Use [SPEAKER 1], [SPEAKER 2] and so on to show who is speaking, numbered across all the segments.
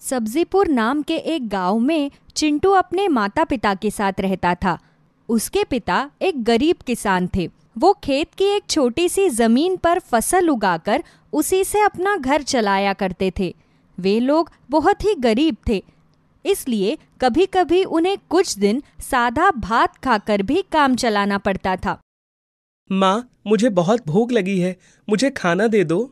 [SPEAKER 1] सब्जीपुर नाम के एक गांव में चिंटू अपने माता पिता के साथ रहता था। उसके पिता एक गरीब किसान थे। वो खेत की एक छोटी सी जमीन पर फसल उगाकर उसी से अपना घर चलाया करते थे। वे लोग बहुत ही गरीब थे, इसलिए कभी कभी उन्हें कुछ दिन सादा भात खाकर भी काम चलाना पड़ता था।
[SPEAKER 2] माँ, मुझे बहुत भूख लगी है, मुझे खाना दे दो।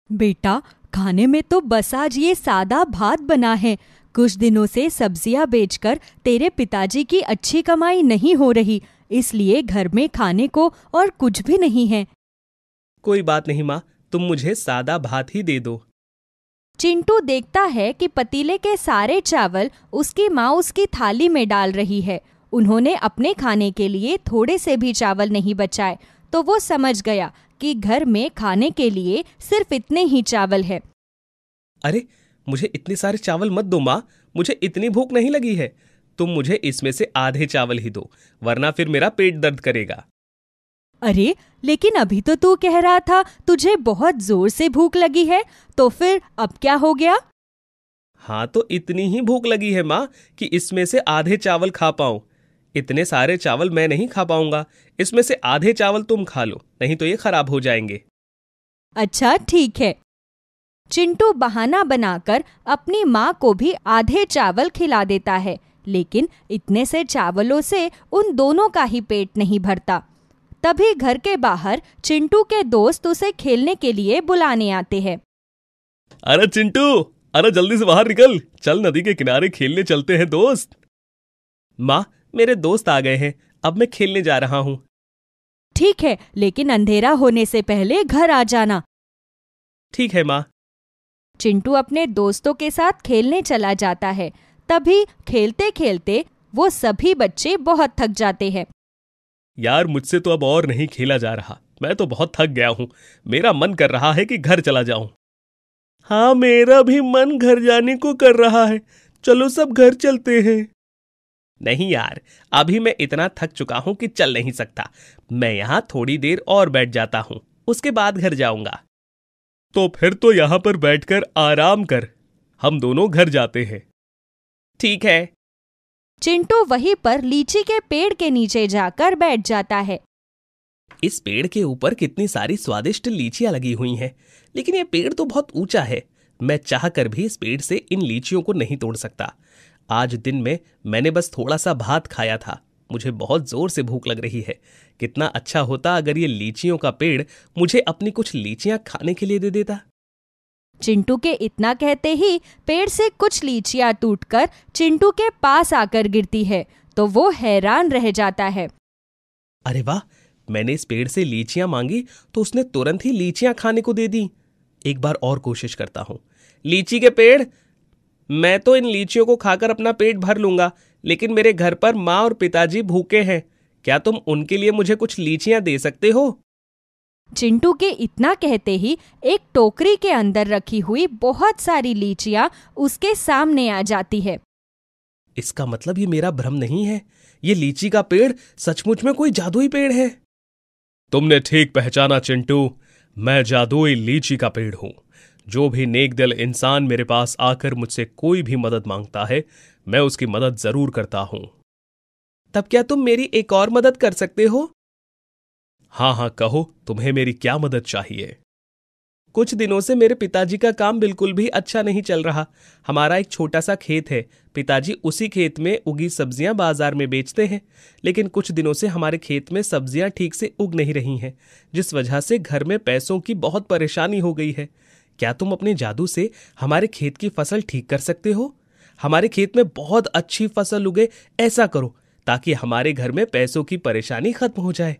[SPEAKER 1] बेटा, खाने में तो बस आज ये सादा भात बना है। कुछ दिनों से सब्जियां बेचकर तेरे पिताजी की अच्छी कमाई नहीं हो रही, इसलिए घर में खाने को और कुछ भी नहीं है।
[SPEAKER 2] कोई बात नहीं माँ, तुम मुझे सादा भात ही दे दो।
[SPEAKER 1] चिंटू देखता है कि पतीले के सारे चावल उसकी माँ उसकी थाली में डाल रही है। उन्होंने अपने खाने के लिए थोड़े से भी चावल नहीं बचाए, तो वो समझ गया कि घर में खाने के लिए सिर्फ इतने ही चावल है।
[SPEAKER 2] अरे, मुझे इतने सारे चावल मत दो माँ, मुझे इतनी भूख नहीं लगी है। तुम मुझे इसमें से आधे चावल ही दो, वरना फिर मेरा पेट दर्द करेगा।
[SPEAKER 1] अरे, लेकिन अभी तो तू कह रहा था तुझे बहुत जोर से भूख लगी है, तो फिर अब क्या हो गया?
[SPEAKER 2] हाँ, तो इतनी ही भूख लगी है माँ कि इसमें से आधे चावल खा पाऊं। इतने सारे चावल मैं नहीं खा पाऊंगा, इसमें से आधे चावल तुम खा लो, नहीं तो ये खराब हो जाएंगे।
[SPEAKER 1] अच्छा, ठीक है। चिंटू बहाना बनाकर अपनी माँ को भी आधे चावल खिला देता है, लेकिन इतने से चावलों से उन दोनों का ही पेट नहीं भरता। तभी घर के बाहर चिंटू के दोस्त उसे खेलने के लिए बुलाने आते हैं।
[SPEAKER 2] अरे चिंटू, अरे जल्दी से बाहर निकल, चल नदी के किनारे खेलने चलते हैं दोस्त। माँ, मेरे दोस्त आ गए हैं, अब मैं खेलने जा रहा हूँ।
[SPEAKER 1] ठीक है, लेकिन अंधेरा होने से पहले घर आ जाना।
[SPEAKER 2] ठीक है माँ।
[SPEAKER 1] चिंटू अपने दोस्तों के साथ खेलने चला जाता है। तभी खेलते खेलते वो सभी बच्चे बहुत थक जाते हैं।
[SPEAKER 2] यार, मुझसे तो अब और नहीं खेला जा रहा, मैं तो बहुत थक गया हूँ। मेरा मन कर रहा है कि घर चला जाऊं। हाँ, मेरा भी मन घर जाने को कर रहा है, चलो सब घर चलते हैं। नहीं यार, अभी मैं इतना थक चुका हूं कि चल नहीं सकता। मैं यहां थोड़ी देर और बैठ जाता हूं, उसके बाद घर जाऊंगा। तो फिर तो यहां पर बैठकर आराम कर, हम दोनों घर जाते हैं। ठीक है।
[SPEAKER 1] चिंटू वहीं पर लीची के पेड़ के नीचे जाकर बैठ जाता है।
[SPEAKER 2] इस पेड़ के ऊपर कितनी सारी स्वादिष्ट लीचियां लगी हुई हैं, लेकिन ये पेड़ तो बहुत ऊंचा है। मैं चाहकर भी इस पेड़ से इन लीचियों को नहीं तोड़ सकता। आज दिन में मैंने बस थोड़ा सा भात खाया था, मुझे बहुत जोर से भूख लग रही है। कितना अच्छा होता अगर ये लीचियों का पेड़ मुझे अपनी कुछ लीचियां खाने के लिए दे देता।
[SPEAKER 1] चिंटू के इतना कहते ही पेड़ से कुछ लीचियां टूटकर चिंटू के पास आकर गिरती है, तो वो हैरान रह जाता है।
[SPEAKER 2] अरे वाह, मैंने इस पेड़ से लीचियां मांगी तो उसने तुरंत ही लीचियां खाने को दे दी। एक बार और कोशिश करता हूं। लीची के पेड़, मैं तो इन लीचियों को खाकर अपना पेट भर लूंगा, लेकिन मेरे घर पर माँ और पिताजी भूखे हैं। क्या तुम उनके लिए मुझे कुछ लीचियां दे सकते हो?
[SPEAKER 1] चिंटू के इतना कहते ही एक टोकरी के अंदर रखी हुई बहुत सारी लीचियां उसके सामने आ जाती है।
[SPEAKER 2] इसका मतलब ये मेरा भ्रम नहीं है, ये लीची का पेड़ सचमुच में कोई जादुई पेड़ है। तुमने ठीक पहचाना चिंटू, मैं जादुई लीची का पेड़ हूं। जो भी नेक दिल इंसान मेरे पास आकर मुझसे कोई भी मदद मांगता है, मैं उसकी मदद जरूर करता हूं। तब क्या तुम मेरी एक और मदद कर सकते हो? हाँ हाँ, कहो, तुम्हें मेरी क्या मदद चाहिए? कुछ दिनों से मेरे पिताजी का काम बिल्कुल भी अच्छा नहीं चल रहा। हमारा एक छोटा सा खेत है, पिताजी उसी खेत में उगी सब्जियां बाजार में बेचते हैं, लेकिन कुछ दिनों से हमारे खेत में सब्जियां ठीक से उग नहीं रही हैं, जिस वजह से घर में पैसों की बहुत परेशानी हो गई है। क्या तुम अपने जादू से हमारे खेत की फसल ठीक कर सकते हो? हमारे खेत में बहुत अच्छी फसल उगे, ऐसा करो ताकि हमारे घर में पैसों की परेशानी खत्म हो जाए।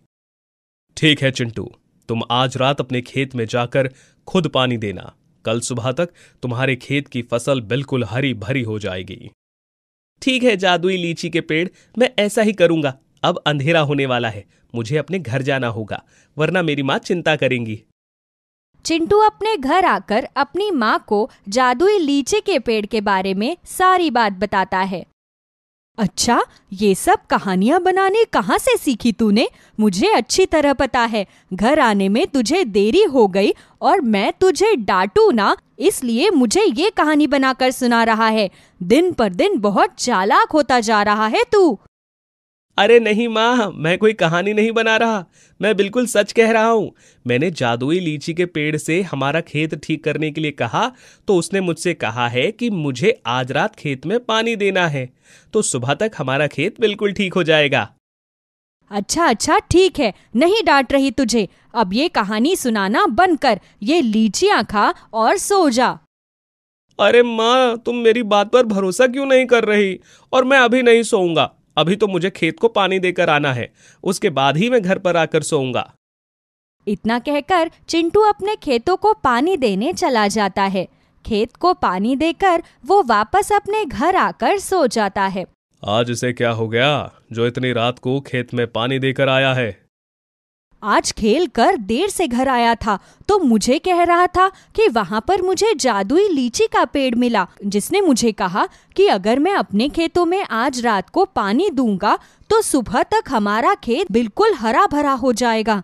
[SPEAKER 2] ठीक है चिंटू, तुम आज रात अपने खेत में जाकर खुद पानी देना। कल सुबह तक तुम्हारे खेत की फसल बिल्कुल हरी भरी हो जाएगी। ठीक है जादुई लीची के पेड़, मैं ऐसा ही करूंगा। अब अंधेरा होने वाला है, मुझे अपने घर जाना होगा, वरना मेरी माँ चिंता करेंगी।
[SPEAKER 1] चिंटू अपने घर आकर अपनी माँ को जादुई लीची के पेड़ के बारे में सारी बात बताता है। अच्छा, ये सब कहानियां बनाने कहाँ से सीखी तूने? मुझे अच्छी तरह पता है घर आने में तुझे देरी हो गई और मैं तुझे डांटू ना, इसलिए मुझे ये कहानी बनाकर सुना रहा है। दिन पर दिन बहुत चालाक होता जा रहा है तू।
[SPEAKER 2] अरे नहीं माँ, मैं कोई कहानी नहीं बना रहा, मैं बिल्कुल सच कह रहा हूँ। मैंने जादुई लीची के पेड़ से हमारा खेत ठीक करने के लिए कहा, तो उसने मुझसे कहा है कि मुझे आज रात खेत में पानी देना है, तो सुबह तक हमारा खेत बिल्कुल ठीक हो जाएगा।
[SPEAKER 1] अच्छा अच्छा, ठीक है, नहीं डांट रही तुझे। अब ये कहानी सुनाना बंद कर, ये लीचियां खा और सो जा।
[SPEAKER 2] अरे माँ, तुम मेरी बात पर भरोसा क्यों नहीं कर रही? और मैं अभी नहीं सोऊंगा, अभी तो मुझे खेत को पानी देकर आना है, उसके बाद ही मैं घर पर आकर सोऊंगा।
[SPEAKER 1] इतना कहकर चिंटू अपने खेतों को पानी देने चला जाता है। खेत को पानी देकर वो वापस अपने घर आकर सो जाता है।
[SPEAKER 2] आज इसे क्या हो गया जो इतनी रात को खेत में पानी देकर आया है?
[SPEAKER 1] आज खेल कर देर से घर आया था, तो मुझे कह रहा था कि वहाँ पर मुझे जादुई लीची का पेड़ मिला, जिसने मुझे कहा कि अगर मैं अपने खेतों में आज रात को पानी दूंगा तो सुबह तक हमारा खेत बिल्कुल हरा भरा हो जाएगा।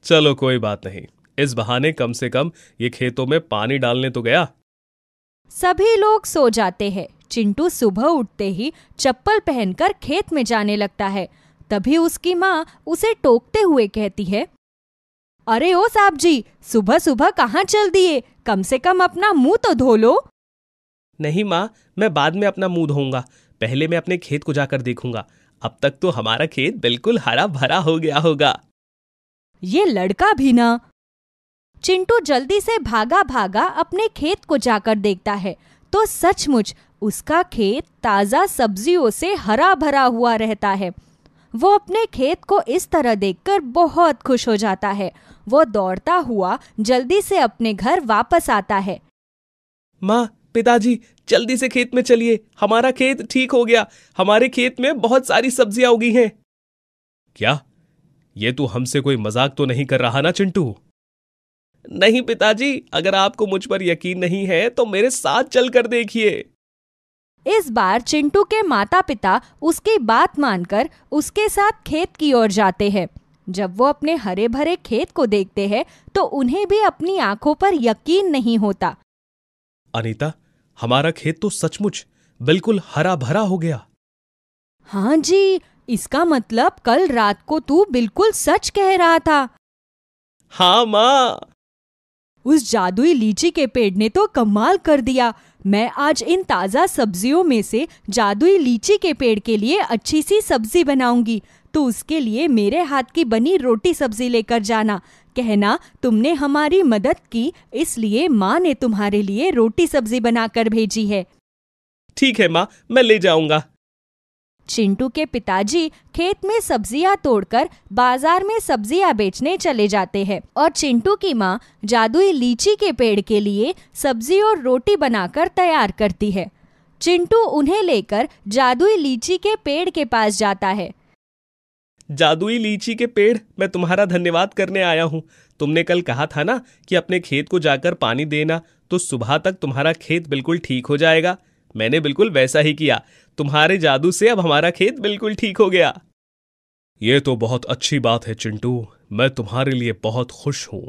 [SPEAKER 2] चलो कोई बात नहीं, इस बहाने कम से कम ये खेतों में पानी डालने तो गया।
[SPEAKER 1] सभी लोग सो जाते हैं। चिंटू सुबह उठते ही चप्पल पहनकर खेत में जाने लगता है। तभी उसकी माँ उसे टोकते हुए कहती है, अरे ओ साहब जी, सुबह सुबह कहाँ चल दिए? कम से कम अपना मुंह तो धो लो।
[SPEAKER 2] नहीं माँ, मैं बाद में अपना मुंह धोऊंगा, पहले मैं अपने खेत को जाकर देखूंगा। अब तक तो हमारा खेत बिल्कुल हरा भरा हो गया होगा।
[SPEAKER 1] ये लड़का भी ना। चिंटू जल्दी से भागा भागा अपने खेत को जाकर देखता है, तो सचमुच उसका खेत ताजा सब्जियों से हरा भरा हुआ रहता है। वो अपने खेत को इस तरह देखकर बहुत खुश हो जाता है। वो दौड़ता हुआ जल्दी से अपने घर वापस आता है।
[SPEAKER 2] माँ, पिताजी, जल्दी से खेत में चलिए, हमारा खेत ठीक हो गया, हमारे खेत में बहुत सारी सब्जियां उगी हैं। क्या ये तू हमसे कोई मजाक तो नहीं कर रहा ना चिंटू? नहीं पिताजी, अगर आपको मुझ पर यकीन नहीं है तो मेरे साथ चलकर देखिए।
[SPEAKER 1] इस बार चिंटू के माता पिता उसकी बात मानकर उसके साथ खेत की ओर जाते हैं। जब वो अपने हरे भरे खेत को देखते हैं तो उन्हें भी अपनी आंखों पर यकीन नहीं होता।
[SPEAKER 2] अनीता, हमारा खेत तो सचमुच बिल्कुल हरा भरा हो गया।
[SPEAKER 1] हाँ जी, इसका मतलब कल रात को तू बिल्कुल सच कह रहा था।
[SPEAKER 2] हाँ माँ।
[SPEAKER 1] उस जादुई लीची के पेड़ ने तो कमाल कर दिया। मैं आज इन ताजा सब्जियों में से जादुई लीची के पेड़ के लिए अच्छी सी सब्जी बनाऊंगी। तो उसके लिए मेरे हाथ की बनी रोटी सब्जी लेकर जाना। कहना तुमने हमारी मदद की, इसलिए माँ ने तुम्हारे लिए रोटी सब्जी बनाकर भेजी है।
[SPEAKER 2] ठीक है माँ, मैं ले जाऊंगा।
[SPEAKER 1] चिंटू के पिताजी खेत में सब्जियां तोड़कर बाजार में सब्जियां बेचने चले जाते हैं और चिंटू की माँ जादुई लीची के पेड़ के लिए सब्जी और रोटी बनाकर तैयार करती है। चिंटू उन्हें लेकर जादुई लीची के पेड़ के पास जाता है।
[SPEAKER 2] जादुई लीची के पेड़, मैं तुम्हारा धन्यवाद करने आया हूँ। तुमने कल कहा था ना कि अपने खेत को जाकर पानी देना, तो सुबह तक तुम्हारा खेत बिल्कुल ठीक हो जाएगा। मैंने बिल्कुल वैसा ही किया। तुम्हारे जादू से अब हमारा खेत बिल्कुल ठीक हो गया। ये तो बहुत अच्छी बात है चिंटू, मैं तुम्हारे लिए बहुत खुश हूं।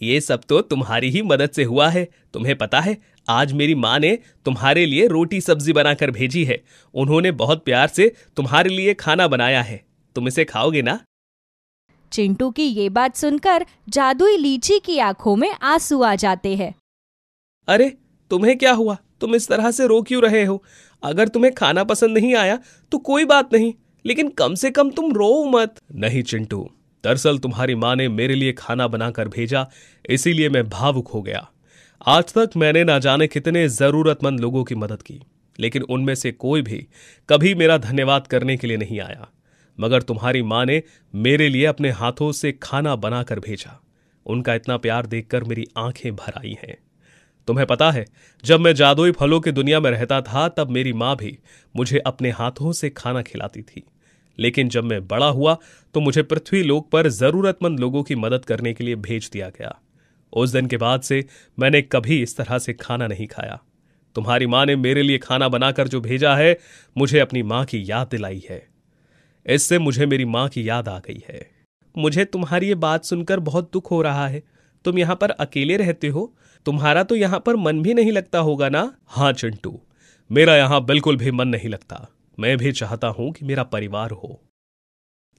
[SPEAKER 2] ये सब तो तुम्हारी ही मदद से हुआ है। तुम्हें पता है, आज मेरी माँ ने तुम्हारे लिए रोटी सब्जी बनाकर भेजी है। उन्होंने बहुत प्यार से तुम्हारे लिए खाना बनाया है। तुम इसे खाओगे ना?
[SPEAKER 1] चिंटू की ये बात सुनकर जादुई लीची की आंखों में आंसू आ जाते हैं।
[SPEAKER 2] अरे, तुम्हें क्या हुआ? तुम इस तरह से रो क्यों रहे हो? अगर तुम्हें खाना पसंद नहीं आया तो कोई बात नहीं, लेकिन कम से कम तुम रो मत। नहीं चिंटू, दरअसल तुम्हारी माँ ने मेरे लिए खाना बनाकर भेजा, इसीलिए मैं भावुक हो गया। आज तक मैंने ना जाने कितने जरूरतमंद लोगों की मदद की, लेकिन उनमें से कोई भी कभी मेरा धन्यवाद करने के लिए नहीं आया। मगर तुम्हारी माँ ने मेरे लिए अपने हाथों से खाना बनाकर भेजा। उनका इतना प्यार देखकर मेरी आंखें भर आई हैं। तुम्हें पता है, जब मैं जादुई फलों की दुनिया में रहता था तब मेरी माँ भी मुझे अपने हाथों से खाना खिलाती थी। लेकिन जब मैं बड़ा हुआ तो मुझे पृथ्वी लोक पर जरूरतमंद लोगों की मदद करने के लिए भेज दिया गया। उस दिन के बाद से मैंने कभी इस तरह से खाना नहीं खाया। तुम्हारी माँ ने मेरे लिए खाना बनाकर जो भेजा है, मुझे अपनी माँ की याद दिलाई है। इससे मुझे मेरी माँ की याद आ गई है। मुझे तुम्हारी ये बात सुनकर बहुत दुख हो रहा है। तुम यहाँ पर अकेले रहते हो, तुम्हारा तो यहाँ पर मन भी नहीं लगता होगा ना? हाँ चिंटू, मेरा यहाँ बिल्कुल भी मन नहीं लगता। मैं भी चाहता हूं कि मेरा परिवार हो।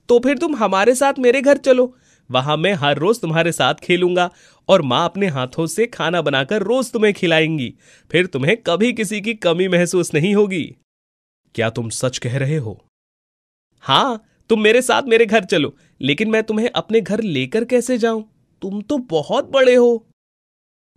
[SPEAKER 2] तो फिर तुम हमारे साथ मेरे घर चलो, वहां मैं हर रोज तुम्हारे साथ खेलूंगा और माँ अपने हाथों से खाना बनाकर रोज तुम्हें खिलाएंगी। फिर तुम्हें कभी किसी की कमी महसूस नहीं होगी। क्या तुम सच कह रहे हो? हाँ, तुम मेरे साथ मेरे घर चलो, लेकिन मैं तुम्हें अपने घर लेकर कैसे जाऊं? तुम तो बहुत बड़े हो।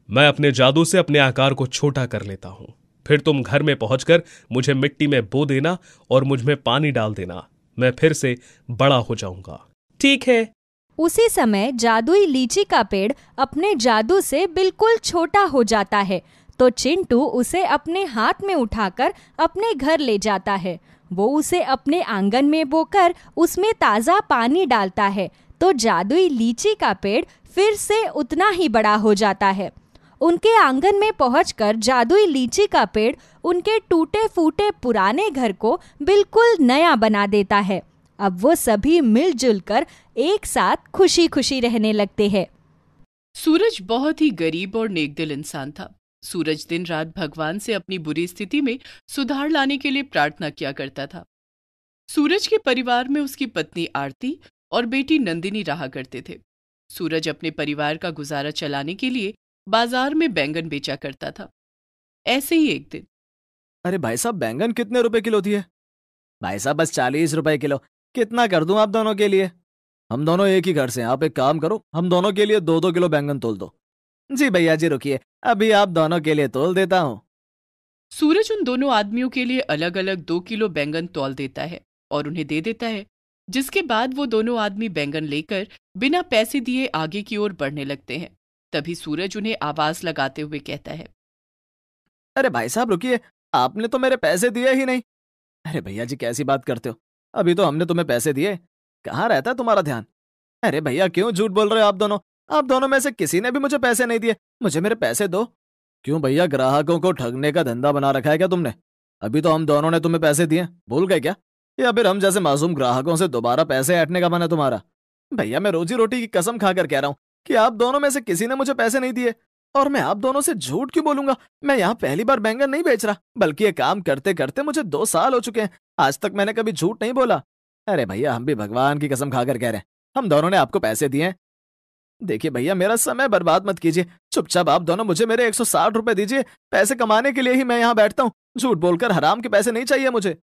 [SPEAKER 2] मैं अपने जादू से अपने आकार को छोटा कर लेता हूं। फिर तुम घर में पहुंचकर मुझे मिट्टी में बो देना और मुझ में पानी डाल देना। मैं फिर से बड़ा हो जाऊंगा। ठीक है।
[SPEAKER 1] उसी समय जादुई लीची का पेड़ अपने जादू से बिल्कुल छोटा हो जाता है। तो चिंटू उसे अपने हाथ में उठाकर अपने घर ले जाता है। वो उसे अपने आंगन में बोकर उसमें ताज़ा पानी डालता है, तो जादुई लीची का पेड़ फिर से उतना ही बड़ा हो जाता है। उनके आंगन में पहुंचकर जादुई लीची का पेड़ उनके टूटे फूटे पुराने घर को बिल्कुल नया बना देता है। अब वो सभी मिलजुल कर एक साथ खुशी खुशी रहने लगते हैं।
[SPEAKER 3] सूरज बहुत ही गरीब और नेकदिल इंसान था। सूरज दिन रात भगवान से अपनी बुरी स्थिति में सुधार लाने के लिए प्रार्थना किया करता था। सूरज के परिवार में उसकी पत्नी आरती और बेटी नंदिनी रहा करते थे। सूरज अपने परिवार का गुजारा चलाने के लिए बाजार में बैंगन बेचा करता था। ऐसे ही एक दिन,
[SPEAKER 4] अरे भाई साहब, बैंगन कितने रुपए किलो दिए? भाई साहब बस 40 रुपए किलो। कितना कर दूं आप दोनों के लिए? हम दोनों एक ही घर से हैं, आप एक काम करो, हम दोनों के लिए 2-2 किलो बैंगन तोल दो। जी भैया जी रुकिए, अभी आप दोनों के लिए तोल देता हूँ।
[SPEAKER 3] सूरज उन दोनों आदमियों के लिए अलग अलग 2 किलो बैंगन तौल देता है और उन्हें दे देता है। जिसके बाद वो दोनों आदमी बैंगन लेकर बिना पैसे दिए आगे की ओर बढ़ने लगते हैं। तभी सूरज उन्हें आवाज लगाते हुए कहता है,
[SPEAKER 4] अरे भाई साहब रुकिए, आपने तो मेरे पैसे दिए ही नहीं। अरे भैया जी कैसी बात करते हो, अभी तो हमने तुम्हें पैसे दिए। कहाँ रहता है तुम्हारा ध्यान? अरे भैया क्यों झूठ बोल रहे हो आप दोनों? आप दोनों में से किसी ने भी मुझे पैसे नहीं दिए। मुझे मेरे पैसे दो। क्यों भैया, ग्राहकों को ठगने का धंधा बना रखा है क्या तुमने? अभी तो हम दोनों ने तुम्हें पैसे दिए, भूल गए क्या? या फिर हम जैसे मासूम ग्राहकों से दोबारा पैसे ऐंठने का मन है तुम्हारा? भैया मैं रोजी रोटी की कसम खाकर कह रहा हूँ कि आप दोनों में से किसी ने मुझे पैसे नहीं दिए। और मैं आप दोनों से झूठ क्यों बोलूंगा? मैं यहाँ पहली बार बैंगन नहीं बेच रहा, बल्कि ये काम करते करते मुझे 2 साल हो चुके हैं। आज तक मैंने कभी झूठ नहीं बोला। अरे भैया हम भी भगवान की कसम खाकर कह रहे हैं, हम दोनों ने आपको पैसे दिए हैं। देखिए भैया मेरा समय बर्बाद मत कीजिए, चुपचाप आप दोनों मुझे मेरे 160 रुपए दीजिए। पैसे कमाने के लिए ही मैं यहाँ बैठता हूँ, झूठ बोलकर हराम के पैसे नहीं चाहिए मुझे।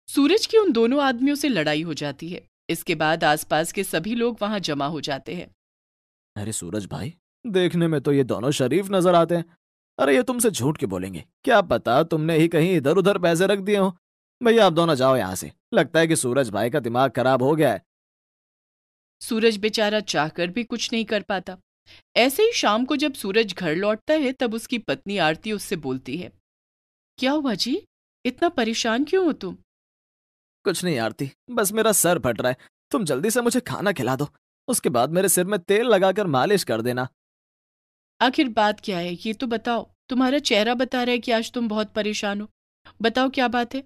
[SPEAKER 3] सूरज की उन दोनों आदमियों से लड़ाई हो जाती है। इसके बाद आसपास के सभी लोग वहां जमा हो जाते हैं।
[SPEAKER 4] अरे सूरज भाई, देखने में तो ये दोनों शरीफ नजर आते हैं। अरे ये तुमसे झूठ क्यों बोलेंगे? क्या पता तुमने ही कहीं इधर उधर पैसे रख दिए हो। भैया आप दोनों जाओ यहाँ से, लगता है कि सूरज भाई का दिमाग खराब हो गया है।
[SPEAKER 3] सूरज बेचारा चाहकर भी कुछ नहीं कर पाता। ऐसे ही शाम को जब सूरज घर लौटता है तब उसकी पत्नी आरती उससे बोलती है, क्या हुआ जी, इतना परेशान क्यों हो तुम?
[SPEAKER 4] कुछ नहीं आरती, बस मेरा सर फट रहा है। तुम जल्दी से मुझे खाना खिला दो, उसके बाद मेरे सिर में तेल लगाकर मालिश कर देना।
[SPEAKER 3] आखिर बात क्या है ये तो बताओ। तुम्हारा चेहरा बता रहा है कि आज तुम बहुत परेशान हो। बताओ क्या बात है।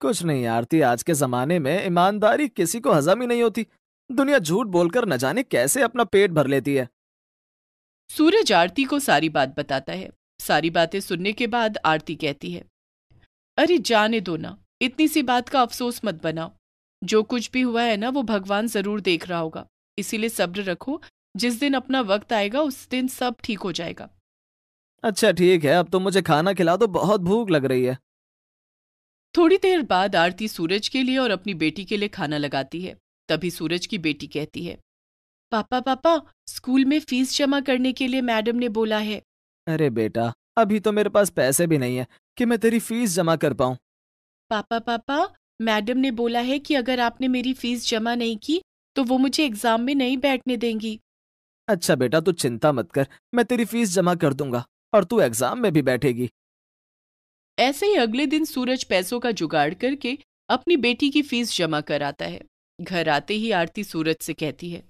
[SPEAKER 4] कुछ नहीं आरती, आज के जमाने में ईमानदारी किसी को हजम ही नहीं होती। दुनिया झूठ बोलकर न जाने कैसे अपना पेट भर लेती है।
[SPEAKER 3] सूरज आरती को सारी बात बताता है। सारी बातें सुनने के बाद आरती कहती है, अरे जाने दो ना, इतनी सी बात का अफसोस मत बनाओ। जो कुछ भी हुआ है ना वो भगवान जरूर देख रहा होगा, इसीलिए सब्र रखो। जिस दिन अपना वक्त आएगा उस दिन सब ठीक हो जाएगा।
[SPEAKER 4] अच्छा ठीक है, अब तुम मुझे खाना खिला दो, बहुत भूख लग रही है।
[SPEAKER 3] थोड़ी देर बाद आरती सूरज के लिए और अपनी बेटी के लिए खाना लगाती है। तभी सूरज की बेटी कहती है, पापा पापा, स्कूल में फीस जमा करने के लिए मैडम ने बोला है।
[SPEAKER 4] अरे बेटा, अभी तो मेरे पास पैसे भी नहीं है कि मैं तेरी फीस जमा कर पाऊं।
[SPEAKER 3] पापा पापा, मैडम ने बोला है कि अगर आपने मेरी फीस जमा नहीं की तो वो मुझे एग्जाम में नहीं बैठने देंगी।
[SPEAKER 4] अच्छा बेटा तू चिंता मत कर, मैं तेरी फीस जमा कर दूंगा और तू एग्जाम में भी बैठेगी।
[SPEAKER 3] ऐसे ही अगले दिन सूरज पैसों का जुगाड़ करके अपनी बेटी की फीस जमा कर आता है। घर आते ही आरती सूरज से कहती है,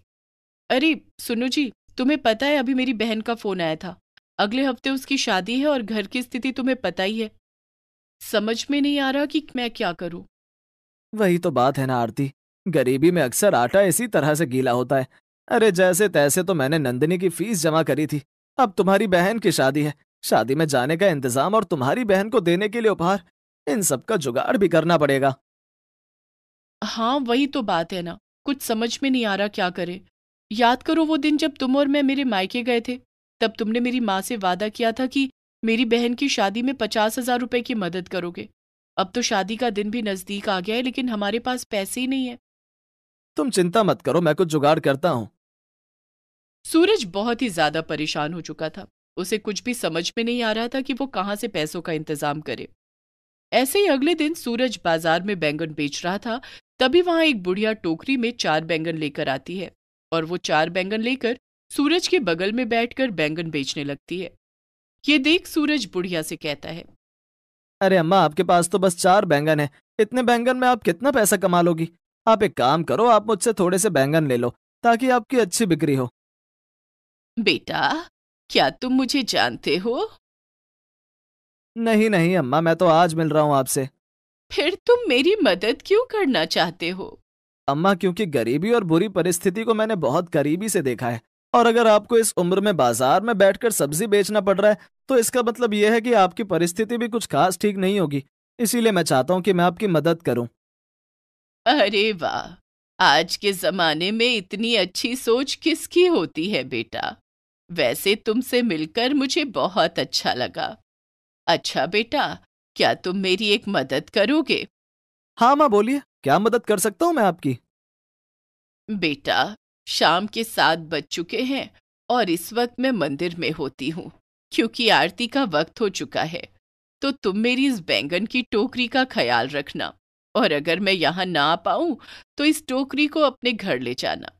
[SPEAKER 3] अरे सुनो जी, तुम्हें पता है अभी मेरी बहन का फोन आया था। अगले हफ्ते उसकी शादी है और घर की स्थिति तुम्हें पता ही है। समझ में नहीं आ रहा कि मैं क्या करूं।
[SPEAKER 4] वही तो बात है ना आरती, गरीबी में अक्सर आटा इसी तरह से गीला होता है। अरे जैसे तैसे तो मैंने नंदिनी की फीस जमा करी थी। अब तुम्हारी बहन की शादी है, शादी में जाने का इंतजाम और तुम्हारी बहन को देने के लिए उपहार, इन सब का जुगाड़ भी करना पड़ेगा।
[SPEAKER 3] हाँ वही तो बात है ना, कुछ समझ में नहीं आ रहा क्या करे। याद करो वो दिन जब तुम और मैं मेरे मायके गए थे, तब तुमने मेरी माँ से वादा किया था कि मेरी बहन की शादी में 50,000 रुपए की मदद करोगे। अब तो शादी का दिन भी नजदीक आ गया है, लेकिन हमारे पास पैसे ही नहीं है।
[SPEAKER 4] तुम चिंता मत करो, मैं कुछ जुगाड़ करता हूँ।
[SPEAKER 3] सूरज बहुत ही ज्यादा परेशान हो चुका था। उसे कुछ भी समझ में नहीं आ रहा था कि वो कहाँ से पैसों का इंतजाम करे। ऐसे ही अगले दिन सूरज बाजार में बैंगन बेच रहा था, तभी वहां एक बुढ़िया टोकरी में 4 बैंगन लेकर आती है और वो 4 बैंगन लेकर सूरज के बगल में बैठकर बैंगन बेचने लगती है। ये देख सूरज बुढ़िया से कहता है,
[SPEAKER 4] अरे अम्मा, आपके पास तो बस 4 बैंगन है, इतने बैंगन में आप कितना पैसा कमा लोगी? आप एक काम करो, आप मुझसे थोड़े से बैंगन ले लो ताकि आपकी अच्छी बिक्री हो।
[SPEAKER 3] बेटा क्या तुम मुझे जानते हो?
[SPEAKER 4] नहीं नहीं अम्मा, मैं तो आज मिल रहा हूँ आपसे।
[SPEAKER 3] फिर तुम मेरी मदद क्यों करना चाहते हो?
[SPEAKER 4] अम्मा, क्योंकि गरीबी और बुरी परिस्थिति को मैंने बहुत करीबी से देखा है, और अगर आपको इस उम्र में बाजार में बैठकर सब्जी बेचना पड़ रहा है तो इसका मतलब यह है कि आपकी परिस्थिति भी कुछ खास ठीक नहीं होगी। इसीलिए मैं चाहता हूँ कि मैं आपकी मदद करूँ।
[SPEAKER 3] अरे वाह, आज के जमाने में इतनी अच्छी सोच किसकी होती है बेटा। वैसे तुमसे मिलकर मुझे बहुत अच्छा लगा। अच्छा बेटा, क्या तुम मेरी एक मदद करोगे?
[SPEAKER 4] हाँ माँ, बोलिए, क्या मदद कर सकता हूँ मैं आपकी?
[SPEAKER 3] बेटा, शाम के 7 बज चुके हैं और इस वक्त मैं मंदिर में होती हूँ, क्योंकि आरती का वक्त हो चुका है। तो तुम मेरी इस बैंगन की टोकरी का ख्याल रखना, और अगर मैं यहाँ ना आ पाऊँ तो इस टोकरी को अपने घर ले जाना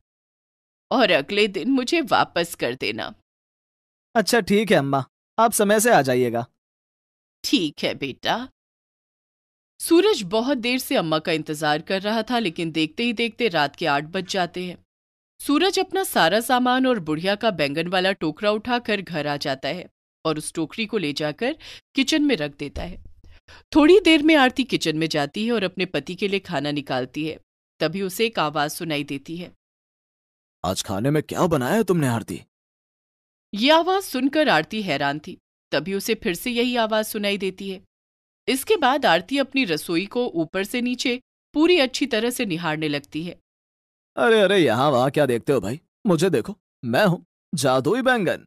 [SPEAKER 3] और अगले दिन मुझे वापस कर देना।
[SPEAKER 4] अच्छा ठीक है अम्मा, आप समय से आ जाइएगा।
[SPEAKER 3] ठीक है बेटा। सूरज बहुत देर से अम्मा का इंतजार कर रहा था, लेकिन देखते ही देखते रात के 8 बज जाते हैं। सूरज अपना सारा सामान और बुढ़िया का बैंगन वाला टोकरा उठाकर घर आ जाता है और उस टोकरी को ले जाकर किचन में रख देता है। थोड़ी देर में आरती किचन में जाती है और अपने पति के लिए खाना निकालती है। तभी उसे एक आवाज सुनाई देती है।
[SPEAKER 4] आज खाने में क्या बनाया है तुमने आरती?
[SPEAKER 3] ये आवाज सुनकर आरती हैरान थी। तभी उसे फिर से यही आवाज सुनाई देती है। इसके बाद आरती अपनी रसोई को ऊपर से नीचे पूरी अच्छी तरह से निहारने लगती है।
[SPEAKER 4] अरे अरे, यहाँ वहाँ क्या देखते हो भाई? मुझे देखो, मैं हूँ जादुई बैंगन।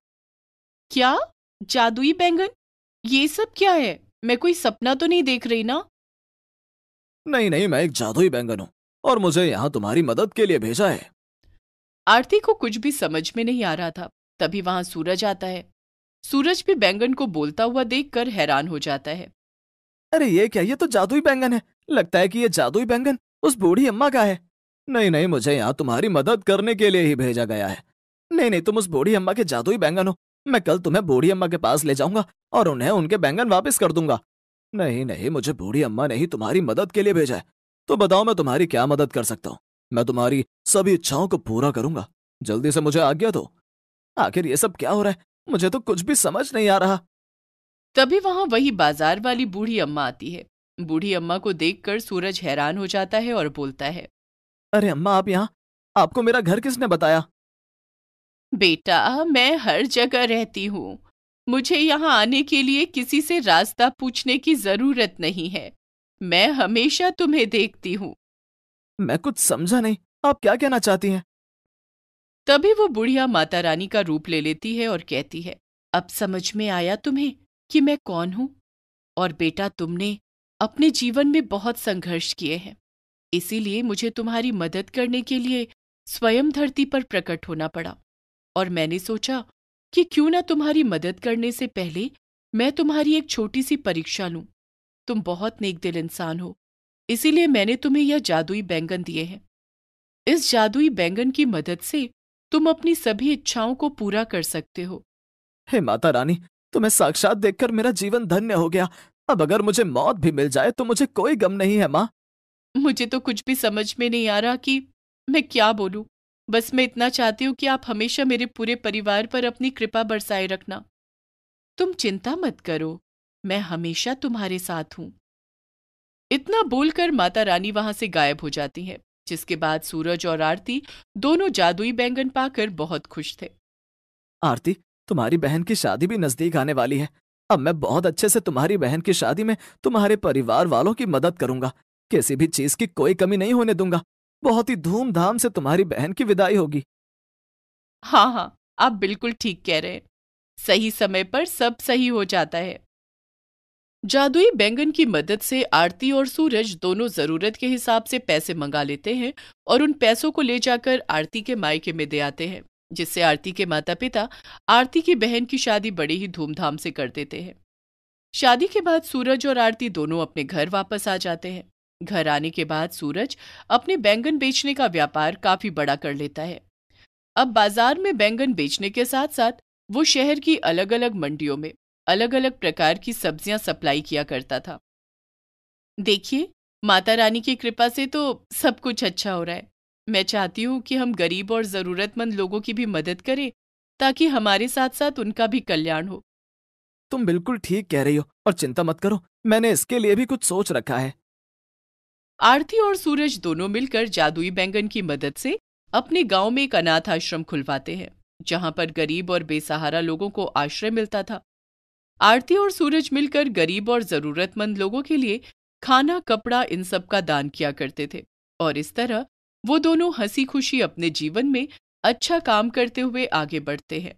[SPEAKER 3] क्या? जादुई बैंगन? ये सब क्या है? मैं कोई सपना तो नहीं देख रही ना?
[SPEAKER 4] नहीं नहीं, मैं एक जादुई बैंगन हूँ और मुझे यहाँ तुम्हारी मदद के लिए भेजा है।
[SPEAKER 3] आरती को कुछ भी समझ में नहीं आ रहा था। तभी वहां सूरज आता है। सूरज भी बैंगन को बोलता हुआ देखकर हैरान हो जाता है।
[SPEAKER 4] अरे ये क्या, ये तो जादुई बैंगन है। लगता है कि ये जादुई बैंगन उस बूढ़ी अम्मा का है। नहीं नहीं, मुझे यहाँ तुम्हारी मदद करने के लिए ही भेजा गया है। नहीं नहीं, तुम उस बूढ़ी अम्मा के जादुई बैंगन हो। मैं कल तुम्हें बूढ़ी अम्मा के पास ले जाऊंगा और उन्हें उनके बैंगन वापस कर दूंगा। नहीं नहीं, मुझे बूढ़ी अम्मा ने ही तुम्हारी मदद के लिए भेजा है। तो बताओ, मैं तुम्हारी क्या मदद कर सकता हूँ? मैं तुम्हारी सभी इच्छाओं को पूरा करूंगा। जल्दी से मुझे आज्ञा दो। आखिर ये सब क्या हो रहा है? मुझे तो कुछ भी समझ नहीं आ रहा।
[SPEAKER 3] तभी वहां वही बाजार वाली बूढ़ी अम्मा आती है। बूढ़ी अम्मा को देखकर सूरज हैरान हो जाता है और बोलता है,
[SPEAKER 4] अरे अम्मा, आप यहाँ? आपको मेरा घर किसने बताया?
[SPEAKER 3] बेटा मैं हर जगह रहती हूँ। मुझे यहाँ आने के लिए किसी से रास्ता पूछने की जरूरत नहीं है। मैं हमेशा तुम्हें देखती हूँ।
[SPEAKER 4] मैं कुछ समझा नहीं, आप क्या कहना चाहती हैं?
[SPEAKER 3] तभी वो बुढ़िया माता रानी का रूप ले लेती है और कहती है, अब समझ में आया तुम्हें कि मैं कौन हूं? और बेटा, तुमने अपने जीवन में बहुत संघर्ष किए हैं, इसीलिए मुझे तुम्हारी मदद करने के लिए स्वयं धरती पर प्रकट होना पड़ा। और मैंने सोचा कि क्यों ना तुम्हारी मदद करने से पहले मैं तुम्हारी एक छोटी सी परीक्षा लूं। तुम बहुत नेक दिल इंसान हो, इसीलिए मैंने तुम्हें यह जादुई बैंगन दिए हैं। इस जादुई बैंगन की मदद से तुम अपनी सभी इच्छाओं को पूरा कर सकते हो।
[SPEAKER 4] हे माता रानी, तुम्हें साक्षात देखकर मेरा जीवन धन्य हो गया। अब अगर मुझे मौत भी मिल जाए तो मुझे कोई गम नहीं है माँ।
[SPEAKER 3] मुझे तो कुछ भी समझ में नहीं आ रहा कि मैं क्या बोलूं। बस मैं इतना चाहती हूँ कि आप हमेशा मेरे पूरे परिवार पर अपनी कृपा बरसाए रखना। तुम चिंता मत करो, मैं हमेशा तुम्हारे साथ हूं। इतना बोलकर माता रानी वहां से गायब हो जाती है, जिसके बाद सूरज और आरती दोनों जादुई बैंगन पाकर बहुत खुश थे।
[SPEAKER 4] आरती, तुम्हारी बहन की शादी भी नजदीक आने वाली है। अब मैं बहुत अच्छे से तुम्हारी बहन की शादी में तुम्हारे परिवार वालों की मदद करूंगा। किसी भी चीज की कोई कमी नहीं होने दूंगा। बहुत ही धूमधाम से तुम्हारी बहन की विदाई होगी।
[SPEAKER 3] हाँ हाँ, आप बिल्कुल ठीक कह रहे हैं। सही समय पर सब सही हो जाता है। जादुई बैंगन की मदद से आरती और सूरज दोनों जरूरत के हिसाब से पैसे मंगा लेते हैं और उन पैसों को ले जाकर आरती के मायके में दे आते हैं, जिससे आरती के माता पिता आरती की बहन की शादी बड़े ही धूमधाम से कर देते हैं। शादी के बाद सूरज और आरती दोनों अपने घर वापस आ जाते हैं। घर आने के बाद सूरज अपने बैंगन बेचने का व्यापार काफी बड़ा कर लेता है। अब बाजार में बैंगन बेचने के साथ साथ वो शहर की अलग अलग मंडियों में अलग अलग प्रकार की सब्जियां सप्लाई किया करता था। देखिए, माता रानी की कृपा से तो सब कुछ अच्छा हो रहा है। मैं चाहती हूँ कि हम गरीब और जरूरतमंद लोगों की भी मदद करें, ताकि हमारे साथ साथ उनका भी कल्याण हो।
[SPEAKER 4] तुम बिल्कुल ठीक कह रही हो और चिंता मत करो, मैंने इसके लिए भी कुछ सोच रखा है।
[SPEAKER 3] आरती और सूरज दोनों मिलकर जादुई बैंगन की मदद से अपने गांव में एक अनाथ आश्रम खुलवाते हैं, जहां पर गरीब और बेसहारा लोगों को आश्रय मिलता था। आरती और सूरज मिलकर गरीब और जरूरतमंद लोगों के लिए खाना, कपड़ा, इन सब का दान किया करते थे और इस तरह वो दोनों हंसी खुशी अपने जीवन में अच्छा काम करते हुए आगे बढ़ते हैं।